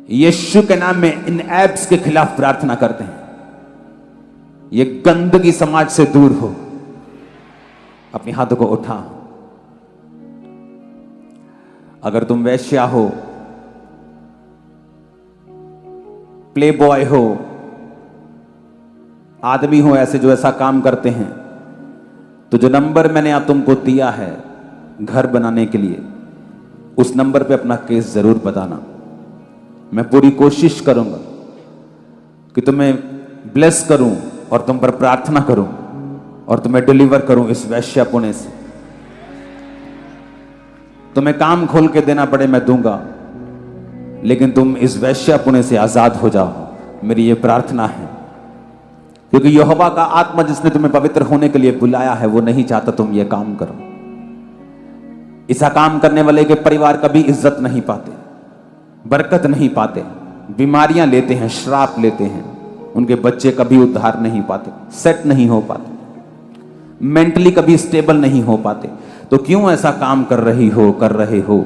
यीशु के नाम में इन ऐप्स के खिलाफ प्रार्थना करते हैं, ये गंदगी समाज से दूर हो। अपने हाथों को उठा। अगर तुम वैश्या हो, प्ले बॉय हो, आदमी हो ऐसे जो ऐसा काम करते हैं, तो जो नंबर मैंने आप तुमको दिया है घर बनाने के लिए, उस नंबर पे अपना केस जरूर बताना। मैं पूरी कोशिश करूंगा कि तुम्हें ब्लेस करूं और तुम पर प्रार्थना करूं और तुम्हें डिलीवर करूं इस वैश्यापुणे से। तुम्हें काम खोल के देना पड़े मैं दूंगा, लेकिन तुम इस वैश्यापुणे से आजाद हो जाओ, मेरी ये प्रार्थना है। क्योंकि यहोवा का आत्मा जिसने तुम्हें पवित्र होने के लिए बुलाया है, वो नहीं चाहता तुम ये काम करो। ऐसा काम करने वाले के परिवार कभी इज्जत नहीं पाते, बरकत नहीं पाते, बीमारियां लेते हैं, श्राप लेते हैं, उनके बच्चे कभी उद्धार नहीं पाते, सेट नहीं हो पाते, मेंटली कभी स्टेबल नहीं हो पाते। तो क्यों ऐसा काम कर रहे हो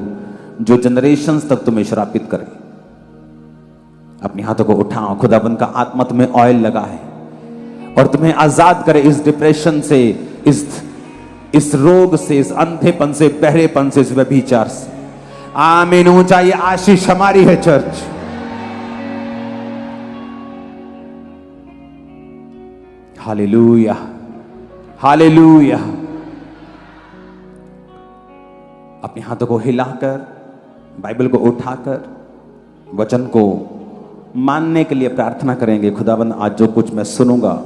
जो जनरेशंस तक तुम्हें श्रापित करे? अपने हाथों को उठाओ। खुदाबंद का आत्मा तुम्हें ऑयल लगा है और तुम्हें आजाद करे इस डिप्रेशन से, इस रोग से, इस अंधेपन से, बहरेपन से, इस व्यभिचार से। आमीन। ऊंचा ये आशीष हमारी है चर्च। Hallelujah, hallelujah. अपने हाथों को हिलाकर, बाइबल को उठाकर, वचन को मानने के लिए प्रार्थना करेंगे। खुदाबंद आज जो कुछ मैं सुनूंगा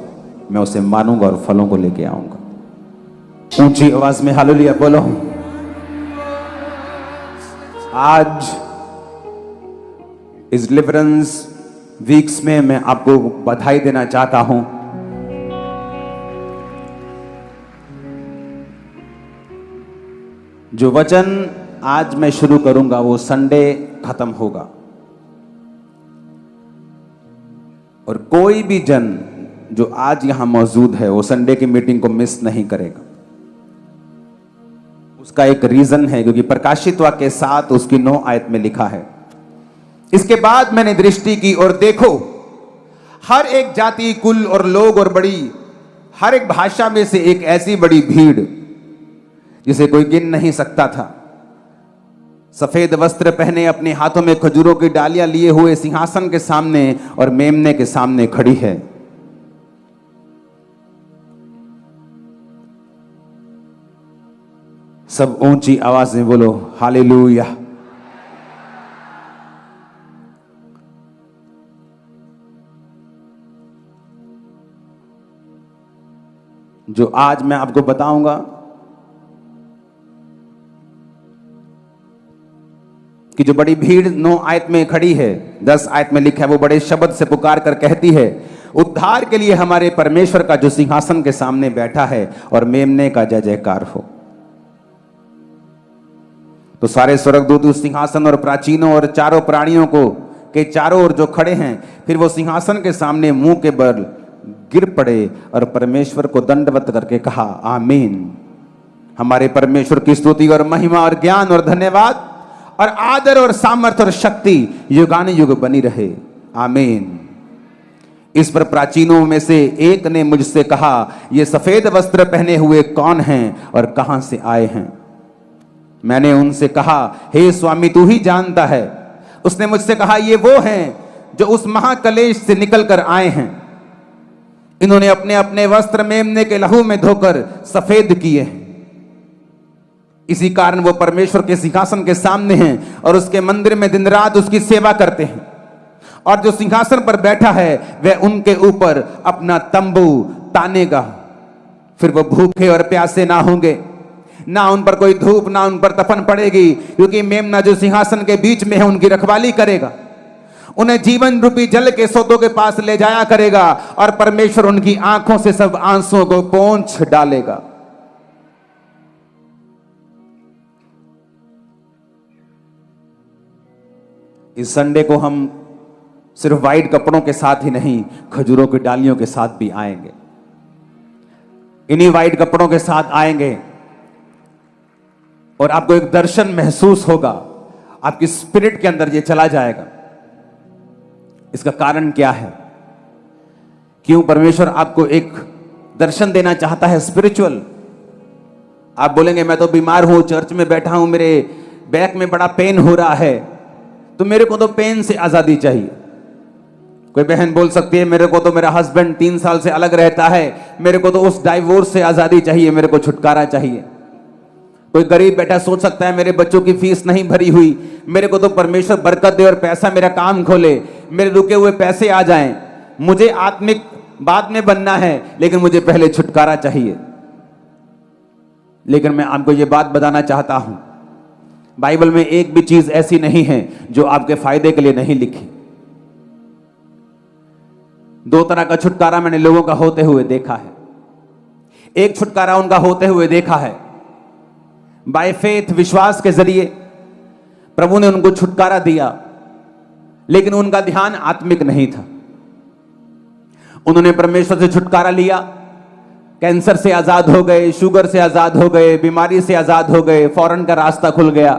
मैं उसे मानूंगा और फलों को लेके आऊंगा। ऊंची आवाज में हालेलुया बोलो। आज इस डिलीवरेंस वीक्स में मैं आपको बधाई देना चाहता हूं। जो वचन आज मैं शुरू करूंगा वो संडे खत्म होगा, और कोई भी जन जो आज यहां मौजूद है वो संडे की मीटिंग को मिस नहीं करेगा। उसका एक रीजन है, क्योंकि प्रकाशित वाक्य के साथ उसकी 9 आयत में लिखा है, इसके बाद मैंने दृष्टि की और देखो, हर एक जाति, कुल और लोग और बड़ी, हर एक भाषा में से एक ऐसी बड़ी भीड़ जिसे कोई गिन नहीं सकता था, सफेद वस्त्र पहने, अपने हाथों में खजूरों की डालियां लिए हुए सिंहासन के सामने और मेमने के सामने खड़ी है। सब ऊंची आवाज में बोलो हालेलुया। जो आज मैं आपको बताऊंगा कि जो बड़ी भीड़ 9 आयत में खड़ी है, 10 आयत में लिखा है, वो बड़े शब्द से पुकार कर कहती है, उद्धार के लिए हमारे परमेश्वर का जो सिंहासन के सामने बैठा है और मेमने का जय जयकार हो। तो सारे स्वर्गदूत उस सिंहासन और प्राचीनों और चारों प्राणियों को के चारों ओर जो खड़े हैं, फिर वो सिंहासन के सामने मुंह के बल गिर पड़े और परमेश्वर को दंडवत करके कहा, आमीन। हमारे परमेश्वर की स्तुति और महिमा और ज्ञान और धन्यवाद और आदर और सामर्थ्य और शक्ति युगानुयुग बनी रहे, आमीन। इस पर प्राचीनों में से एक ने मुझसे कहा, ये सफेद वस्त्र पहने हुए कौन हैं और कहां से आए हैं? मैंने उनसे कहा, हे स्वामी तू ही जानता है। उसने मुझसे कहा, ये वो हैं जो उस महाकलेश से निकल कर आए हैं। इन्होंने अपने अपने वस्त्र मेमने के लहू में धोकर सफेद किए हैं। इसी कारण वो परमेश्वर के सिंहासन के सामने हैं और उसके मंदिर में दिन रात उसकी सेवा करते हैं। और जो सिंहासन पर बैठा है वह उनके ऊपर अपना तंबू तानेगा। फिर वो भूखे और प्यासे ना होंगे, ना उन पर कोई धूप, ना उन पर तपन पड़ेगी, क्योंकि मेमना जो सिंहासन के बीच में है उनकी रखवाली करेगा। उन्हें जीवन रूपी जल के सोतों के पास ले जाया करेगा और परमेश्वर उनकी आंखों से सब आंसुओं को पोंछ डालेगा। इस संडे को हम सिर्फ व्हाइट कपड़ों के साथ ही नहीं, खजूरों की डालियों के साथ भी आएंगे। इन्हीं व्हाइट कपड़ों के साथ आएंगे और आपको एक दर्शन महसूस होगा, आपकी स्पिरिट के अंदर ये चला जाएगा इसका कारण क्या है? क्यों परमेश्वर आपको एक दर्शन देना चाहता है स्पिरिचुअल? आप बोलेंगे मैं तो बीमार हूं, चर्च में बैठा हूं, मेरे बैक में बड़ा पेन हो रहा है, तो मेरे को तो पेन से आजादी चाहिए। कोई बहन बोल सकती है मेरे को तो मेरा हस्बैंड 3 साल से अलग रहता है, मेरे को तो उस डाइवोर्स से आजादी चाहिए, मेरे को छुटकारा चाहिए। कोई गरीब बेटा सोच सकता है मेरे बच्चों की फीस नहीं भरी हुई, मेरे को तो परमेश्वर बरकत दे और पैसा मेरा काम खोले, मेरे रुके हुए पैसे आ जाएं, मुझे आत्मिक बाद में बनना है लेकिन मुझे पहले छुटकारा चाहिए। लेकिन मैं आपको यह बात बताना चाहता हूं, बाइबल में एक भी चीज ऐसी नहीं है जो आपके फायदे के लिए नहीं लिखी। 2 तरह का छुटकारा मैंने लोगों का होते हुए देखा है। एक छुटकारा उनका होते हुए देखा है बाय फेथ, विश्वास के जरिए प्रभु ने उनको छुटकारा दिया, लेकिन उनका ध्यान आत्मिक नहीं था। उन्होंने परमेश्वर से छुटकारा लिया, कैंसर से आजाद हो गए, शुगर से आजाद हो गए, बीमारी से आजाद हो गए, फॉरेन का रास्ता खुल गया,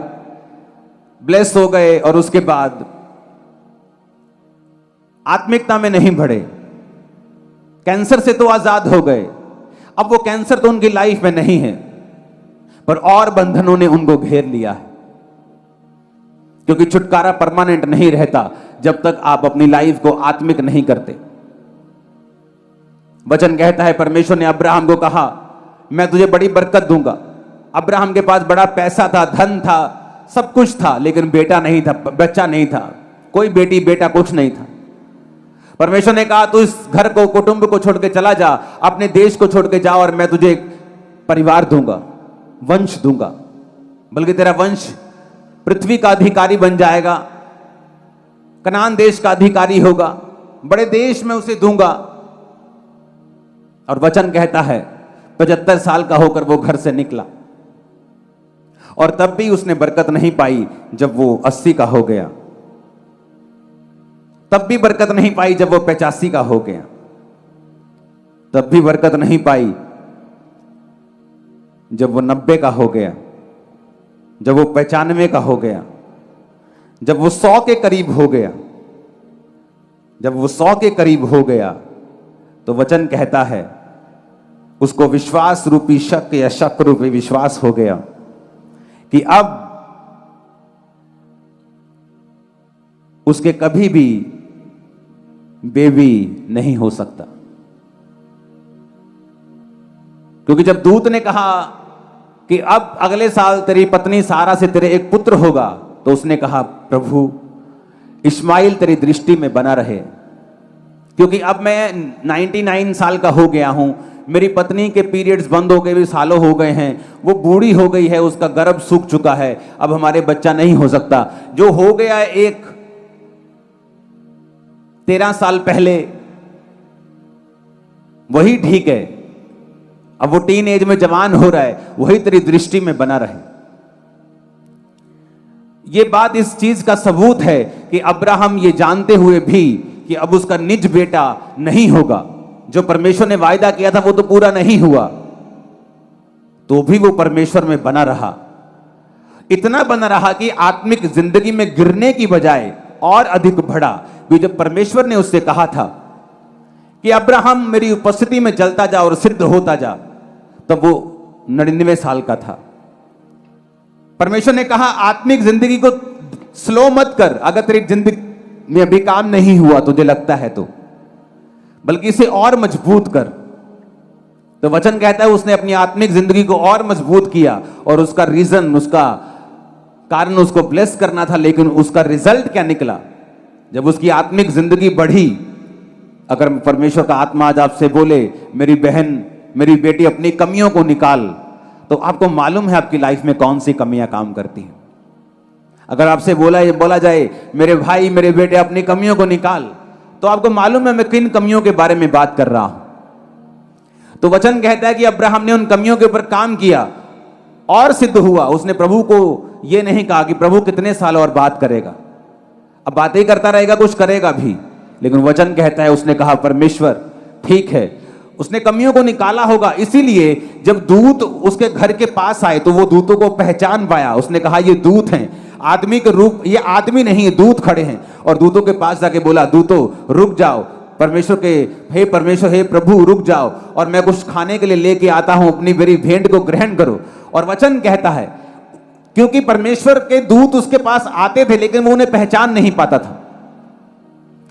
ब्लेस हो गए, और उसके बाद आत्मिकता में नहीं बढ़े। कैंसर से तो आजाद हो गए, अब वो कैंसर तो उनकी लाइफ में नहीं है, पर और बंधनों ने उनको घेर लिया है। क्योंकि छुटकारा परमानेंट नहीं रहता जब तक आप अपनी लाइफ को आत्मिक नहीं करते। वचन कहता है परमेश्वर ने अब्राहम को कहा मैं तुझे बड़ी बरकत दूंगा। अब्राहम के पास बड़ा पैसा था, धन था, सब कुछ था, लेकिन बेटा नहीं था, बच्चा नहीं था, कोई बेटी बेटा कुछ नहीं था। परमेश्वर ने कहा तू इस घर को, कुटुंब को छोड़ के चला जा, अपने देश को छोड़ के जा, और मैं तुझे एक परिवार दूंगा, वंश दूंगा, बल्कि तेरा वंश पृथ्वी का अधिकारी बन जाएगा, कनान देश का अधिकारी होगा, बड़े देश में उसे दूंगा। और वचन कहता है 75 साल का होकर वो घर से निकला, और तब भी उसने बरकत नहीं पाई। जब वो 80 का हो गया, तब भी बरकत नहीं पाई। जब वो 85 का हो गया, तब भी बरकत नहीं पाई। जब वो 90 का हो गया, जब वो 95 का हो गया, जब वो 100 के करीब हो गया, जब वो 100 के करीब हो गया, तो वचन कहता है उसको विश्वास रूपी शक या शक रूपी विश्वास हो गया कि अब उसके कभी भी बेबी नहीं हो सकता। क्योंकि जब दूत ने कहा कि अब अगले साल तेरी पत्नी सारा से तेरे एक पुत्र होगा, तो उसने कहा प्रभु इस्माइल तेरी दृष्टि में बना रहे, क्योंकि अब मैं 99 साल का हो गया हूं, मेरी पत्नी के पीरियड्स बंद हो गए भी सालों हो गए हैं, वो बूढ़ी हो गई है, उसका गर्भ सूख चुका है, अब हमारे बच्चा नहीं हो सकता। जो हो गया है एक 13 साल पहले वही ठीक है, अब वो टीन एज में जवान हो रहा है, वही तेरी दृष्टि में बना रहे। ये बात इस चीज का सबूत है कि अब्राहम ये जानते हुए भी कि अब उसका निज बेटा नहीं होगा, जो परमेश्वर ने वायदा किया था वो तो पूरा नहीं हुआ, तो भी वो परमेश्वर में बना रहा। इतना बना रहा कि आत्मिक जिंदगी में गिरने की बजाय और अधिक बढ़ा। जब परमेश्वर ने उससे कहा था कि अब्राहम मेरी उपस्थिति में चलता जा और सिद्ध होता जा, तब वो 99 साल का था। परमेश्वर ने कहा आत्मिक जिंदगी को स्लो मत कर, अगर तेरी जिंदगी में अभी काम नहीं हुआ तुझे लगता है तो, बल्कि इसे और मजबूत कर। तो वचन कहता है उसने अपनी आत्मिक जिंदगी को और मजबूत किया, और उसका रीजन, उसका कारण उसको ब्लेस करना था, लेकिन उसका रिजल्ट क्या निकला? जब उसकी आत्मिक जिंदगी बढ़ी, अगर परमेश्वर का आत्मा आज आपसे बोले मेरी बहन, मेरी बेटी अपनी कमियों को निकाल, तो आपको मालूम है आपकी लाइफ में कौन सी कमियां काम करती हैं। अगर आपसे बोला जाए मेरे भाई, मेरे बेटे अपनी कमियों को निकाल, तो आपको मालूम है मैं किन कमियों के बारे में बात कर रहा हूं। तो वचन कहता है कि अब्राहम ने उन कमियों के ऊपर काम किया और सिद्ध हुआ। उसने प्रभु को यह नहीं कहा कि प्रभु कितने साल और बात करेगा, अब बातें करता रहेगा, कुछ करेगा भी, लेकिन वचन कहता है उसने कहा परमेश्वर ठीक है, उसने कमियों को निकाला होगा। इसीलिए जब दूत उसके घर के पास आए तो वो दूतों को पहचान पाया, उसने कहा ये दूत हैं। आदमी के रूप, ये आदमी नहीं है, दूत खड़े हैं और दूतों के पास जाके बोला, दूतों रुक जाओ, परमेश्वर के, हे परमेश्वर, हे प्रभु रुक जाओ और मैं कुछ खाने के लिए लेके आता हूं, अपनी मेरी भेंट को ग्रहण करो। और वचन कहता है क्योंकि परमेश्वर के दूत उसके पास आते थे लेकिन वो उन्हें पहचान नहीं पाता था।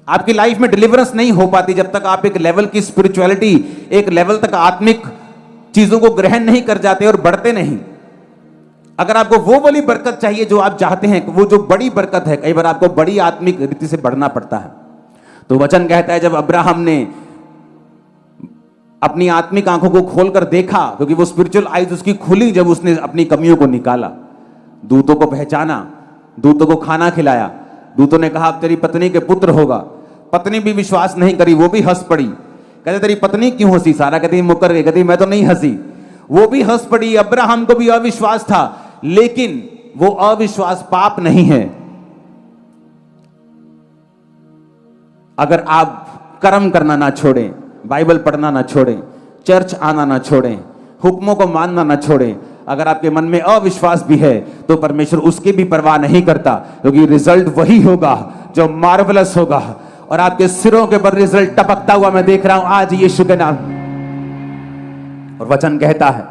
आपकी लाइफ में डिलीवरेंस नहीं हो पाती जब तक आप एक लेवल की स्पिरिचुअलिटी, एक लेवल तक आत्मिक चीजों को ग्रहण नहीं कर जाते और बढ़ते नहीं। अगर आपको वो वाली बरकत चाहिए जो आप चाहते हैं, वो जो बड़ी बरकत है, कई बार आपको बड़ी आत्मिक रीति से बढ़ना पड़ता है। तो वचन कहता है जब अब्राहम ने अपनी आत्मिक आंखों को खोलकर देखा, क्योंकि वो स्पिरिचुअल आइज उसकी खुली जब उसने अपनी कमियों को निकाला, दूतों को पहचाना, दूतों को खाना खिलाया, दूतों ने कहा अब तेरी पत्नी के पुत्र होगा। पत्नी भी विश्वास नहीं करी, वो भी हंस पड़ी। कहते तेरी पत्नी क्यों हंसी? सारा कहती मुकर गई, कहती मैं तो नहीं हंसी। वो भी हंस पड़ी। अब्राहम को भी अविश्वास था, लेकिन वो अविश्वास पाप नहीं है। अगर आप कर्म करना ना छोड़ें, बाइबल पढ़ना ना छोड़ें, चर्च आना ना छोड़ें, हुक्मों को मानना ना छोड़ें, अगर आपके मन में अविश्वास भी है तो परमेश्वर उसकी भी परवाह नहीं करता, क्योंकि रिजल्ट वही होगा जो मार्वलस होगा। और आपके सिरों के ऊपर रिजल्ट टपकता हुआ मैं देख रहा हूं आज यीशु के नाम। और वचन कहता है,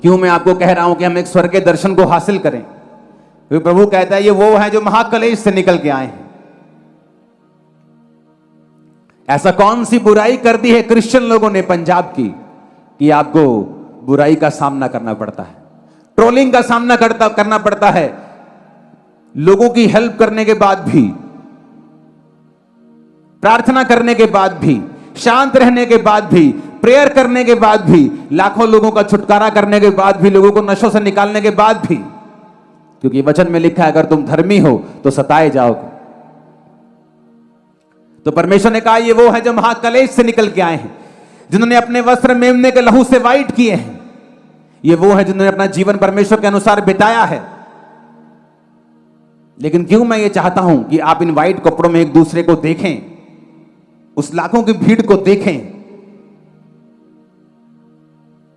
क्यों मैं आपको कह रहा हूं कि हम एक स्वर्ग के दर्शन को हासिल करें? क्योंकि प्रभु कहता है ये वो है जो महाकलेश से निकल के आए हैं। ऐसा कौन सी बुराई कर दी है क्रिश्चियन लोगों ने पंजाब की कि आपको बुराई का सामना करना पड़ता है, ट्रोलिंग का सामना करना पड़ता है, लोगों की हेल्प करने के बाद भी, प्रार्थना करने के बाद भी, शांत रहने के बाद भी, प्रेयर करने के बाद भी, लाखों लोगों का छुटकारा करने के बाद भी, लोगों को नशों से निकालने के बाद भी, क्योंकि वचन में लिखा है अगर तुम धर्मी हो तो सताए जाओगे। तो परमेश्वर ने कहा ये वो है जो महाकलेश से निकल के आए हैं, जिन्होंने अपने वस्त्र मेमने के लहू से वाइट किए हैं। ये वो है जिन्होंने अपना जीवन परमेश्वर के अनुसार बिताया है। लेकिन क्यों मैं ये चाहता हूं कि आप इन वाइट कपड़ों में एक दूसरे को देखें, उस लाखों की भीड़ को देखें,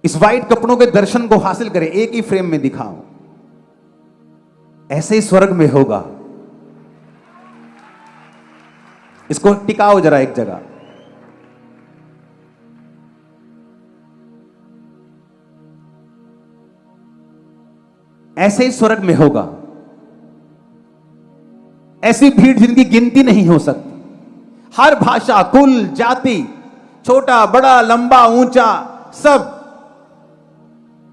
इस वाइट कपड़ों के दर्शन को हासिल करें, एक ही फ्रेम में दिखाऊं। ऐसे ही स्वर्ग में होगा। इसको टिकाओ जरा एक जगह। ऐसे ही स्वर्ग में होगा। ऐसी भीड़ जिनकी गिनती नहीं हो सकती, हर भाषा, कुल, जाति, छोटा बड़ा, लंबा ऊंचा, सब,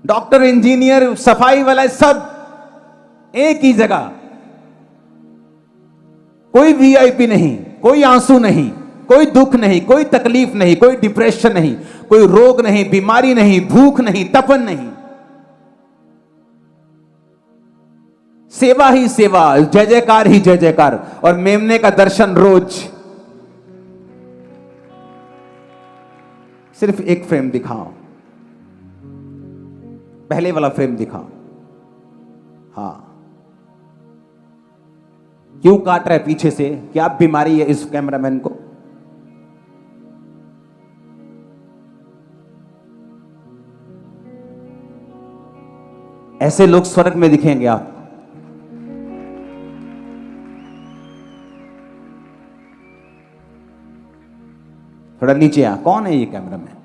डॉक्टर, इंजीनियर, सफाई वाला, सब एक ही जगह। कोई वीआईपी नहीं, कोई आंसू नहीं, कोई दुख नहीं, कोई तकलीफ नहीं, कोई डिप्रेशन नहीं, कोई रोग नहीं, बीमारी नहीं, भूख नहीं, तपन नहीं, सेवा ही सेवा, जय जयकार ही जय जयकार, और मेमने का दर्शन रोज। सिर्फ एक फ्रेम दिखाओ, पहले वाला फ्रेम दिखाओ। हां, क्यों काट रहा है पीछे से? क्या बीमारी है इस कैमरामैन को? ऐसे लोग स्वर्ग में दिखेंगे आप। थोड़ा नीचे आ, कौन है ये कैमरामैन?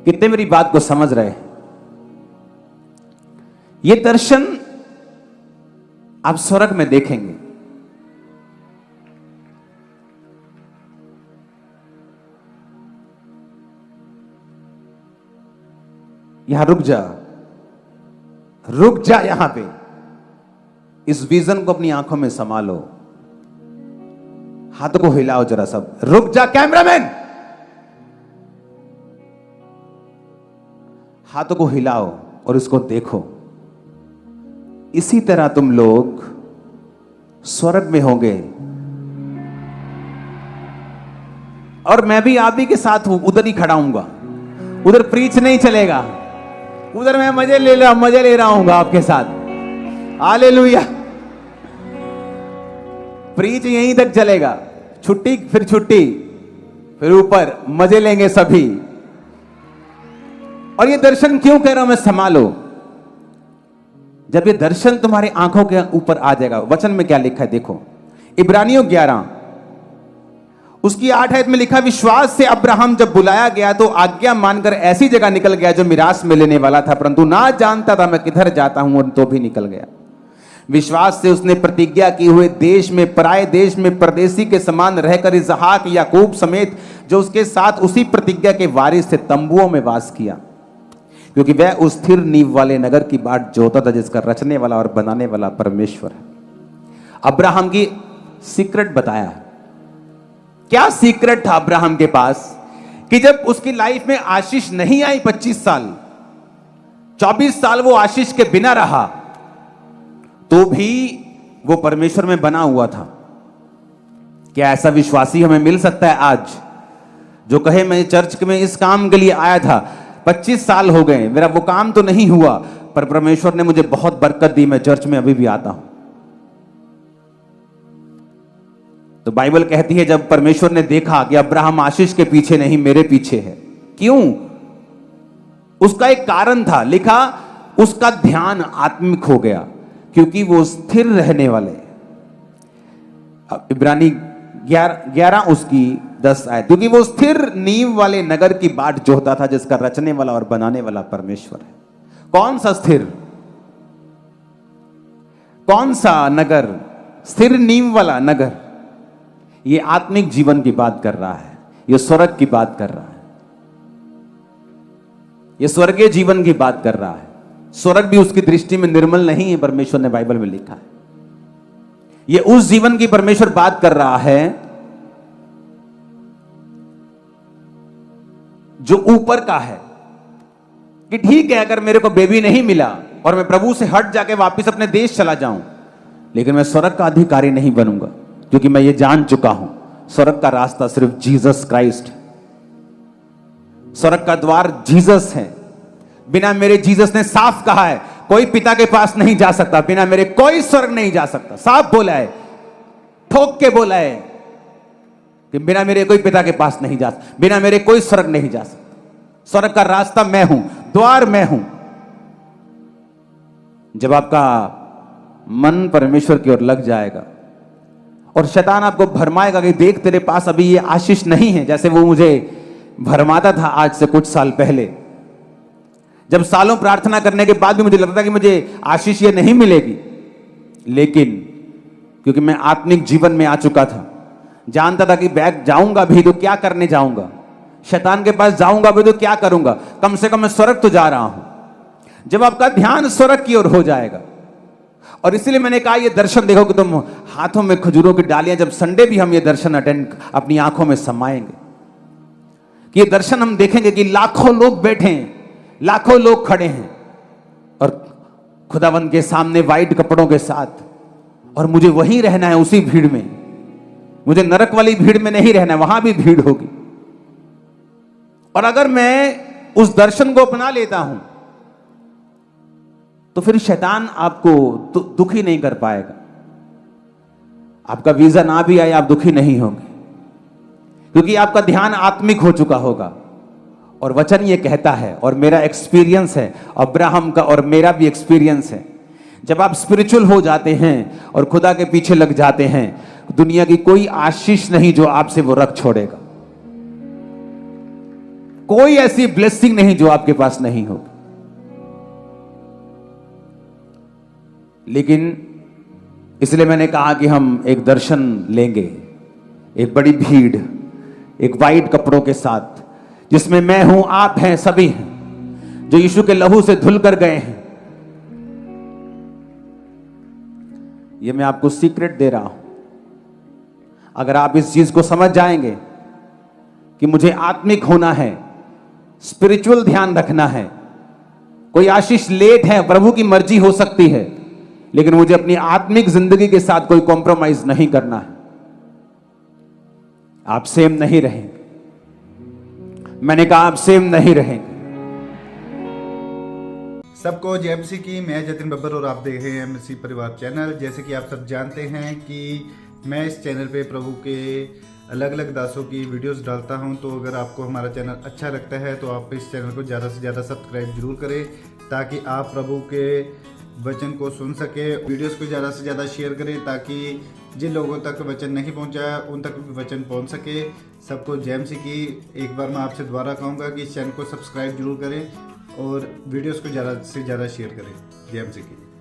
कितने मेरी बात को समझ रहे हैं? ये दर्शन आप स्वर्ग में देखेंगे। यहां रुक जा, रुक जा यहां पे। इस विजन को अपनी आंखों में संभालो। हाथों को हिलाओ जरा सब। रुक जा कैमरामैन, हाथों को हिलाओ और इसको देखो। इसी तरह तुम लोग स्वर्ग में होंगे। और मैं भी आप ही के साथ हूं, उधर ही खड़ा हूंगा। उधर प्रीच नहीं चलेगा, उधर मैं मजे ले रहा हूं आपके साथ। हालेलुया। प्रीच यहीं तक चलेगा, छुट्टी फिर छुट्टी, फिर ऊपर मजे लेंगे सभी। और ये दर्शन क्यों कह रहा हूं मैं? संभालो। जब ये दर्शन तुम्हारी आंखों के ऊपर आ जाएगा, वचन में क्या लिखा है देखो, इब्रानियों 11 उसकी 8 आयत में लिखा, विश्वास से अब्राहम जब बुलाया गया तो आज्ञा मानकर ऐसी जगह निकल गया जो मिरास में लेने वाला था, परंतु ना जानता था मैं किधर जाता हूं, और तो भी निकल गया। विश्वास से उसने प्रतिज्ञा की हुए देश में, पराये देश में परदेसी के समान रहकर इसहाक याकूब समेत जो उसके साथ उसी प्रतिज्ञा के वारिस थे तंबुओं में वास किया, क्योंकि वह उस स्थिर नींव वाले नगर की बाट जोता था जिसका रचने वाला और बनाने वाला परमेश्वर है। अब्राहम की सीक्रेट बताया। क्या सीक्रेट था अब्राहम के पास कि जब उसकी लाइफ में आशीष नहीं आई, 25 साल 24 साल वो आशीष के बिना रहा, तो भी वो परमेश्वर में बना हुआ था। क्या ऐसा विश्वासी हमें मिल सकता है आज, जो कहे मैं चर्च में इस काम के लिए आया था, 25 साल हो गए, मेरा वो काम तो नहीं हुआ, पर परमेश्वर ने मुझे बहुत बरकत दी, मैं चर्च में अभी भी आता हूं। तो बाइबल कहती है जब परमेश्वर ने देखा कि अब्राहम आशीष के पीछे नहीं मेरे पीछे है, क्यों? उसका एक कारण था, लिखा उसका ध्यान आत्मिक हो गया, क्योंकि वो स्थिर रहने वाले। इब्रानी 11 उसकी 10 आयत, क्योंकि वो स्थिर नींव वाले नगर की बाट जोता था जिसका रचने वाला और बनाने वाला परमेश्वर है। कौन सा स्थिर, कौन सा नगर? स्थिर नींव वाला नगर। ये आत्मिक जीवन की बात कर रहा है, ये स्वर्ग की बात कर रहा है, ये स्वर्गीय जीवन की बात कर रहा है। स्वर्ग भी उसकी दृष्टि में निर्मल नहीं है, परमेश्वर ने बाइबल में लिखा है। ये उस जीवन की परमेश्वर बात कर रहा है जो ऊपर का है, कि ठीक है अगर मेरे को बेबी नहीं मिला और मैं प्रभु से हट जाके वापस अपने देश चला जाऊं, लेकिन मैं स्वर्ग का अधिकारी नहीं बनूंगा, क्योंकि मैं ये जान चुका हूं स्वर्ग का रास्ता सिर्फ जीसस क्राइस्ट, स्वर्ग का द्वार जीसस है। बिना मेरे, जीसस ने साफ कहा है, कोई पिता के पास नहीं जा सकता, बिना मेरे कोई स्वर्ग नहीं जा सकता। साफ बोला है, ठोक के बोला है कि बिना मेरे कोई पिता के पास नहीं जा सकता, बिना मेरे कोई स्वर्ग नहीं जा सकता। स्वर्ग का रास्ता मैं हूं, द्वार मैं हूं। जब आपका मन परमेश्वर की ओर लग जाएगा और शैतान आपको भरमाएगा कि देख तेरे पास अभी ये आशीष नहीं है, जैसे वो मुझे भरमाता था आज से कुछ साल पहले, जब सालों प्रार्थना करने के बाद भी मुझे लगता था कि मुझे आशीष ये नहीं मिलेगी, लेकिन क्योंकि मैं आत्मिक जीवन में आ चुका था, जानता था कि बैग जाऊंगा भी तो क्या करने जाऊंगा, शैतान के पास जाऊंगा भी तो क्या करूंगा, कम से कम मैं स्वर्ग तो जा रहा हूं। जब आपका ध्यान स्वर्ग की ओर हो जाएगा, और इसलिए मैंने कहा ये दर्शन देखो कि तुम हाथों में खजूरों की डालियां, जब संडे भी हम ये दर्शन अटेंड अपनी आंखों में समाएंगे, कि ये दर्शन हम देखेंगे कि लाखों लोग बैठे हैं, लाखों लोग खड़े हैं और खुदावंद के सामने वाइट कपड़ों के साथ, और मुझे वहीं रहना है उसी भीड़ में, मुझे नरक वाली भीड़ में नहीं रहना है, वहां भी भीड़ होगी। और अगर मैं उस दर्शन को अपना लेता हूं तो फिर शैतान आपको दुखी नहीं कर पाएगा। आपका वीजा ना भी आए आप दुखी नहीं होंगे, क्योंकि आपका ध्यान आत्मिक हो चुका होगा। और वचन ये कहता है, और मेरा एक्सपीरियंस है, अब्राहम का और मेरा भी एक्सपीरियंस है, जब आप स्पिरिचुअल हो जाते हैं और खुदा के पीछे लग जाते हैं, दुनिया की कोई आशीष नहीं जो आपसे वो रख छोड़ेगा, कोई ऐसी ब्लेसिंग नहीं जो आपके पास नहीं होगी। लेकिन इसलिए मैंने कहा कि हम एक दर्शन लेंगे, एक बड़ी भीड़, एक वाइट कपड़ों के साथ, जिसमें मैं हूं, आप हैं, सभी हैं, जो यीशु के लहू से धुल कर गए हैं। ये मैं आपको सीक्रेट दे रहा हूं। अगर आप इस चीज को समझ जाएंगे कि मुझे आत्मिक होना है, स्पिरिचुअल ध्यान रखना है, कोई आशीष लेट है, प्रभु की मर्जी हो सकती है, लेकिन मुझे अपनी आत्मिक जिंदगी के साथ कोई कॉम्प्रोमाइज नहीं करना है, आप सेम नहीं रहेंगे। मैंने कहा आप सेम नहीं रहेंगे। सबको जय मसीह की। मैं जतिन बब्बर और आप देख रहे हैं मसीह परिवार चैनल। जैसे कि आप सब जानते हैं कि मैं इस चैनल पे प्रभु के अलग अलग दासों की वीडियोस डालता हूं, तो अगर आपको हमारा चैनल अच्छा लगता है तो आप इस चैनल को ज़्यादा से ज़्यादा सब्सक्राइब जरूर करें, ताकि आप प्रभु के वचन को सुन सके। वीडियोस को ज़्यादा से ज़्यादा शेयर करें ताकि जिन लोगों तक वचन नहीं पहुंचा उन तक भी वचन पहुंच सके। सबको जय मसीह की। एक बार मैं आपसे दोबारा कहूँगा कि इस चैनल को सब्सक्राइब जरूर करें और वीडियोस को ज़्यादा से ज़्यादा शेयर करें। जय मसीह की।